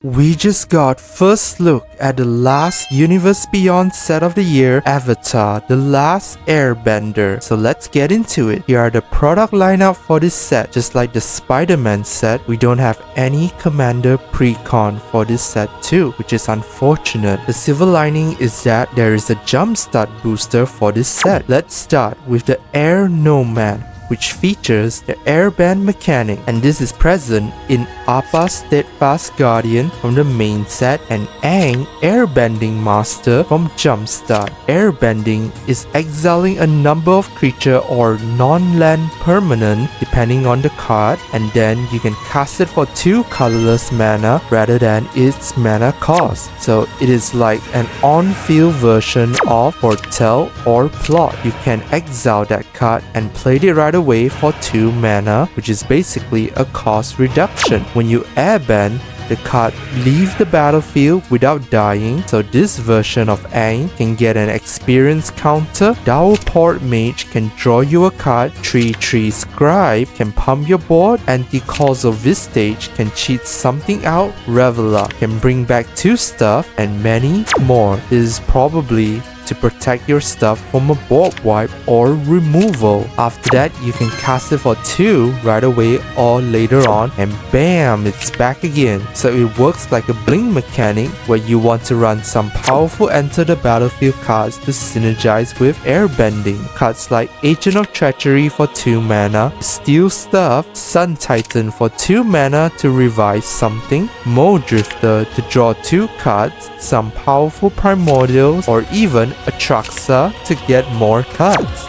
We just got first look at the last Universe Beyond set of the year, Avatar, The Last Airbender. So let's get into it. Here are the product lineup for this set. Just like the Spider-Man set, we don't have any Commander Precon for this set too, which is unfortunate. The silver lining is that there is a jumpstart booster for this set. Let's start with the Air Nomad, which features the airbend mechanic, and this is present in Appa Steadfast Guardian from the main set and Aang Airbending Master from Jumpstart. Airbending is exiling a number of creature or non-land permanent depending on the card, and then you can cast it for 2 colorless mana rather than its mana cost. So it is like an on-field version of Foretell or Plot. You can exile that card and play it right away for 2 mana, which is basically a cost reduction. When you airbend, the card leaves the battlefield without dying, so this version of Aang can get an experience counter. Dowerport Mage can draw you a card, 3/3 Scribe can pump your board, Anti-Causal Vistage can cheat something out, Reveler can bring back 2 stuff, and many more. This is probably to protect your stuff from a board wipe or removal. After that, you can cast it for 2 right away or later on, and bam, it's back again. So it works like a blink mechanic where you want to run some powerful enter the battlefield cards to synergize with airbending. Cards like Agent of Treachery for 2 mana, Steel Stuff, Sun Titan for 2 mana to revive something, Mole Drifter to draw 2 cards, some powerful primordials, or even Atraxa to get more cards.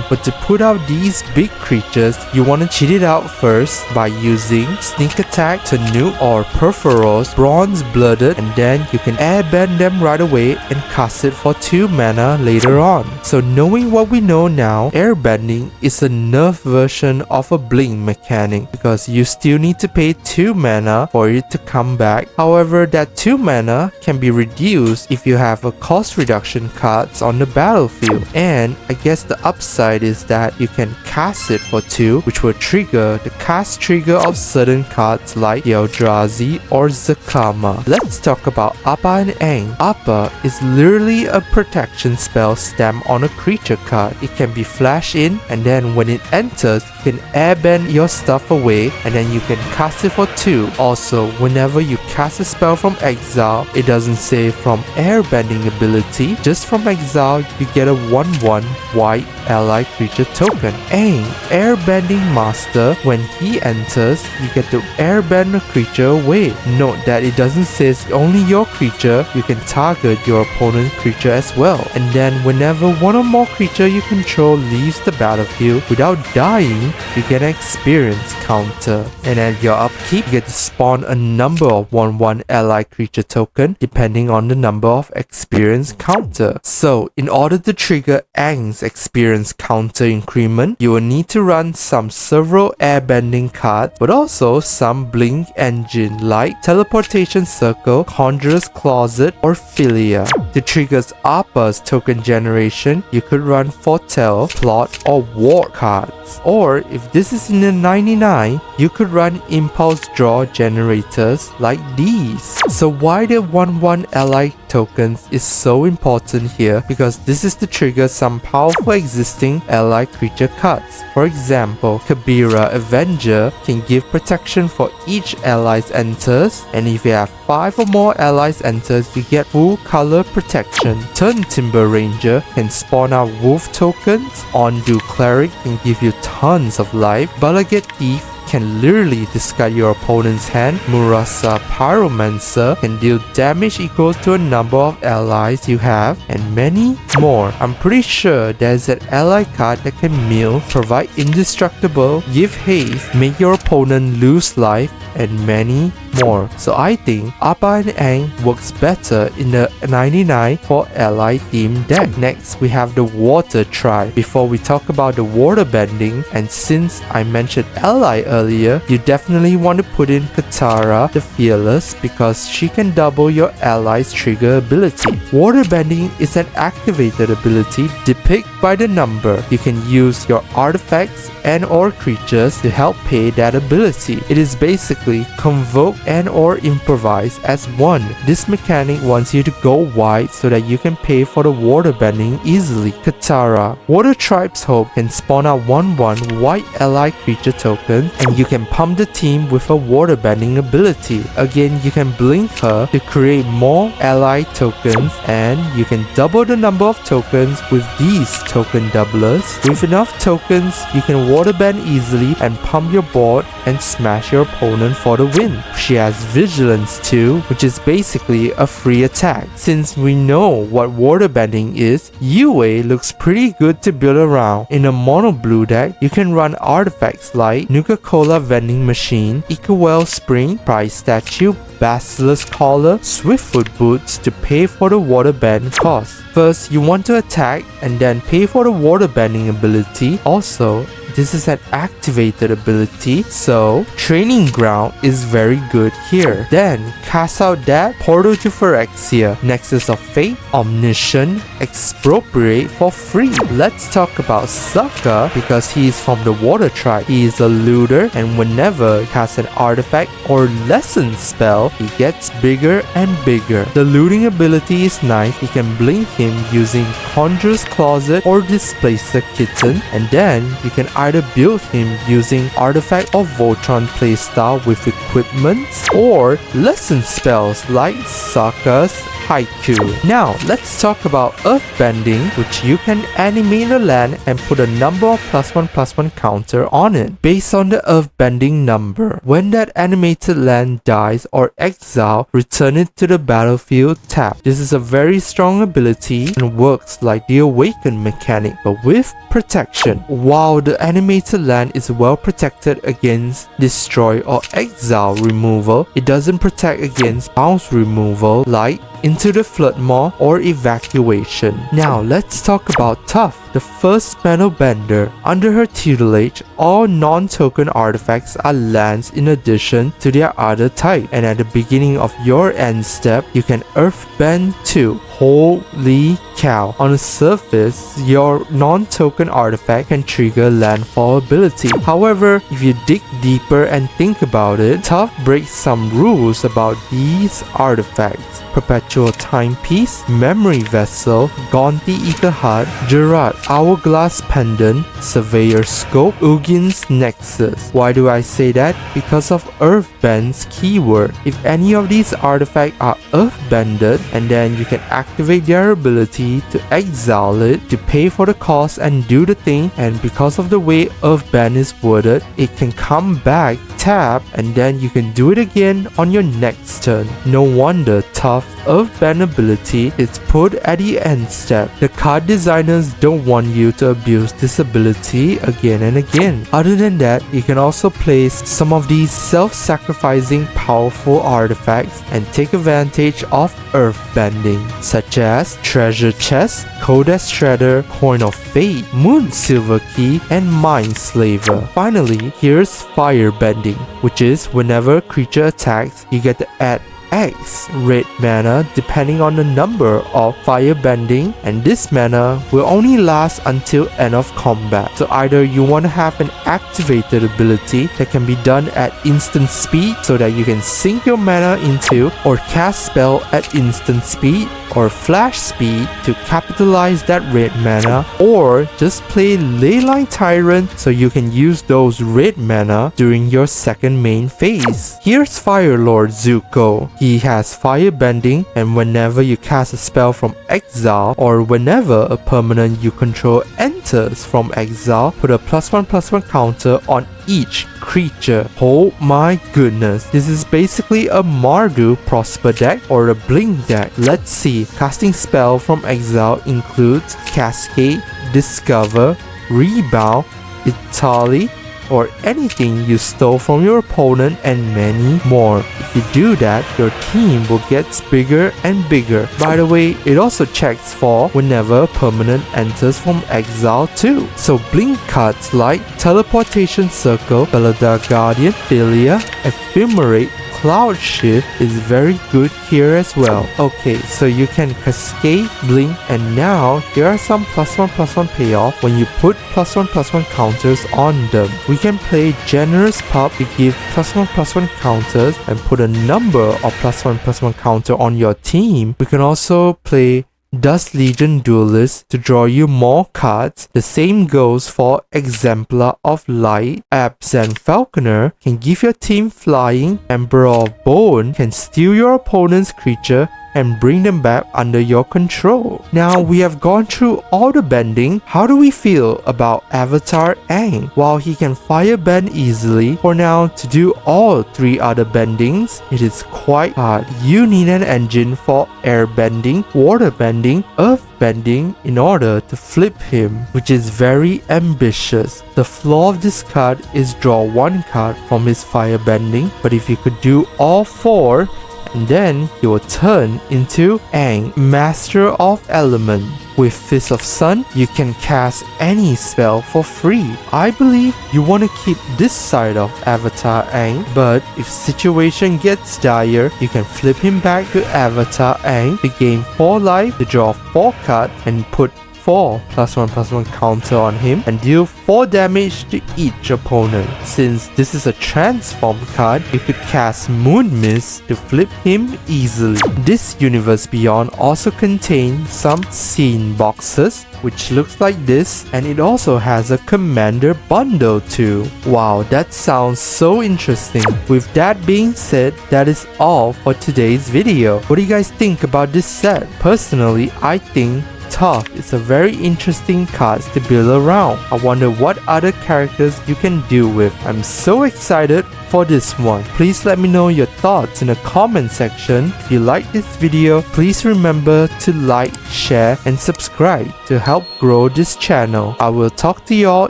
But to put out these big creatures, you want to cheat it out first by using Sneak Attack to nuke or Perforos, Bronze Blooded, and then you can airbend them right away and cast it for 2 mana later on. So knowing what we know now, airbending is a nerf version of a blink mechanic because you still need to pay 2 mana for it to come back. However, that 2 mana can be reduced if you have a cost reduction cards on the battlefield, and I guess the upside is that you can cast it for 2, which will trigger the cast trigger of certain cards like the Eldrazi or Zakama. Let's talk about Appa and Aang. Appa is literally a protection spell stamped on a creature card. It can be flashed in, and then when it enters, you can airbend your stuff away, and then you can cast it for 2. Also, whenever you cast a spell from exile, it doesn't say from airbending ability, just from exile you get a 1/1 white ally creature token. Aang Airbending Master, when he enters, you get to airbend a creature away. Note that it doesn't say it's only your creature, you can target your opponent's creature as well. And then whenever one or more creature you control leaves the battlefield without dying, you get an experience counter. And at your upkeep, you get to spawn a number of 1/1 ally creature token depending on the number of experience counter. So in order to trigger Aang's experience counter increment, you will need to run some several airbending cards, but also some blink engine like Teleportation Circle, Conjurer's Closet, or Philia. To trigger Appa's token generation, you could run Foretell, Plot, or Ward cards. Or if this is in the 99, you could run Impulse Draw generators like these. So why the 1/1 ally tokens is so important here, because this is to trigger some powerful existing ally creature cards. For example, Kabira Avenger can give protection for each allies enters, and if you have 5 or more allies enters, you get full color protection. Turn Timber Ranger can spawn out wolf tokens. Undo Cleric can give you tons of life. Balaget Thief can literally discard your opponent's hand. Murasa Pyromancer can deal damage equal to a number of allies you have, and many more. I'm pretty sure there's an ally card that can mill, provide indestructible, give haste, make your opponent lose life, and many more. So I think Appa and Aang works better in the 99 for ally themed deck. Next, we have the Water Tribe. Before we talk about the Waterbending, and since I mentioned ally earlier, you definitely want to put in Katara the Fearless because she can double your ally's trigger ability. Waterbending is an activated ability depicted by the number. You can use your artifacts and or creatures to help pay that ability. It is basically basically convoke and or improvise as one. This mechanic wants you to go wide so that you can pay for the waterbending easily. Katara. Water Tribe's Hope can spawn out 1/1 white ally creature tokens, and you can pump the team with a waterbending ability. Again, you can blink her to create more ally tokens, and you can double the number of tokens with these token doublers. With enough tokens, you can waterbend easily and pump your board and smash your opponent for the win. She has Vigilance too, which is basically a free attack. Since we know what waterbending is, UA looks pretty good to build around. In a mono blue deck, you can run artifacts like Nuka-Cola Vending Machine, Ikawell Spring, Prize Statue, Basilisk Collar, Swiftfoot Boots to pay for the waterbend cost. First, you want to attack and then pay for the waterbending ability. Also, this is an activated ability, so Training Ground is very good here. Then, cast out that Portal to Phyrexia, Nexus of Fate, Omniscient, Expropriate for free. Let's talk about Sokka because he is from the Water Tribe. He is a looter, and whenever he casts an artifact or lesson spell, he gets bigger and bigger. The looting ability is nice. You can blink him using Conjurer's Closet or Displacer Kitten, and then you can either build him using Artifact or Voltron playstyle with equipments or lesson spells like Sokka's Haiku. Now, let's talk about Earthbending, which you can animate a land and put a number of +1/+1 counter on it based on the Earthbending number. When that animated land dies or exile, return it to the battlefield tapped. This is a very strong ability and works like the Awaken mechanic, but with protection. While the animated land is well protected against destroy or exile removal, it doesn't protect against bounce removal like Into the Floodmaw or Evacuation. Now let's talk about Toph, the first Airbender. Under her tutelage, all non-token artifacts are lands in addition to their other type, and at the beginning of your end step, you can Earthbend too. Holy cow. On the surface, your non-token artifact can trigger landfall ability. However, if you dig deeper and think about it, Toph breaks some rules about these artifacts. Perpetual Timepiece, Memory Vessel, Gonti Ikahad, Gerard Hourglass Pendant, Surveyor Scope, Ugin's Nexus. Why do I say that? Because of Earthbend's keyword. If any of these artifacts are Earthbended, and then you can activate their ability to exile it to pay for the cost and do the thing, and because of the way Earthbend is worded, it can come back, tap, and then you can do it again on your next turn. No wonder Toph's Earthbend ability is put at the end step. The card designers don't want you to abuse this ability again and again. Other than that, you can also place some of these self-sacrificing powerful artifacts and take advantage of Earthbending, such as Treasure Chest, Codex Shredder, Coin of Fate, Moon Silver Key, and Mind Slaver. Finally, here's Firebending, which is whenever a creature attacks, you get to add X red mana depending on the number of Firebending, and this mana will only last until end of combat. So either you want to have an activated ability that can be done at instant speed so that you can sink your mana into, or cast spell at instant speed or flash speed to capitalize that red mana, or just play Leyline Tyrant so you can use those red mana during your second main phase. Here's Fire Lord Zuko. He has Firebending, and whenever you cast a spell from exile or whenever a permanent you control enters from exile, put a +1/+1 counter on each creature. Oh my goodness, this is basically a Mardu Prosper deck or a Blink deck. Let's see, casting spell from exile includes Cascade, Discover, Rebound, Italy, or anything you stole from your opponent, and many more. If you do that, your team will get bigger and bigger. By the way, it also checks for whenever a permanent enters from exile too. So blink cards like Teleportation Circle, Belladar Guardian, Philia, Ephemerate, cloud shift is very good here as well. Okay, so you can cascade, blink, and now here are some +1/+1 payoff when you put +1/+1 counters on them. We can play generous pop to give +1/+1 counters and put a number of +1/+1 counter on your team. We can also play Dust Legion Duelist to draw you more cards. The same goes for Exemplar of Light. Absent Falconer can give your team flying. Emperor of Bone can steal your opponent's creature and bring them back under your control. Now we have gone through all the bending. How do we feel about Avatar Aang? While he can firebend easily, for now to do all 3 other bendings, it is quite hard. You need an engine for airbending, waterbending, earthbending in order to flip him, which is very ambitious. The flaw of this card is draw 1 card from his firebending, but if you could do all 4, and then he will turn into Aang, Master of Element. With Fist of Sun, you can cast any spell for free. I believe you want to keep this side of Avatar Aang, but if situation gets dire, you can flip him back to Avatar Aang to gain 4 life, to draw 4 cards, and put 4 +1/+1 counter on him and deal 4 damage to each opponent. Since this is a transform card, you could cast Moon Mist to flip him easily. This Universe Beyond also contains some scene boxes, which looks like this, and it also has a commander bundle too. Wow, that sounds so interesting. With that being said, that is all for today's video. What do you guys think about this set? Personally, I think Toph is a very interesting card to build around. I wonder what other characters you can do with. I'm so excited for this one. Please let me know your thoughts in the comment section. If you like this video, please remember to like, share, and subscribe to help grow this channel. I will talk to y'all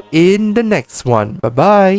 in the next one. Bye bye.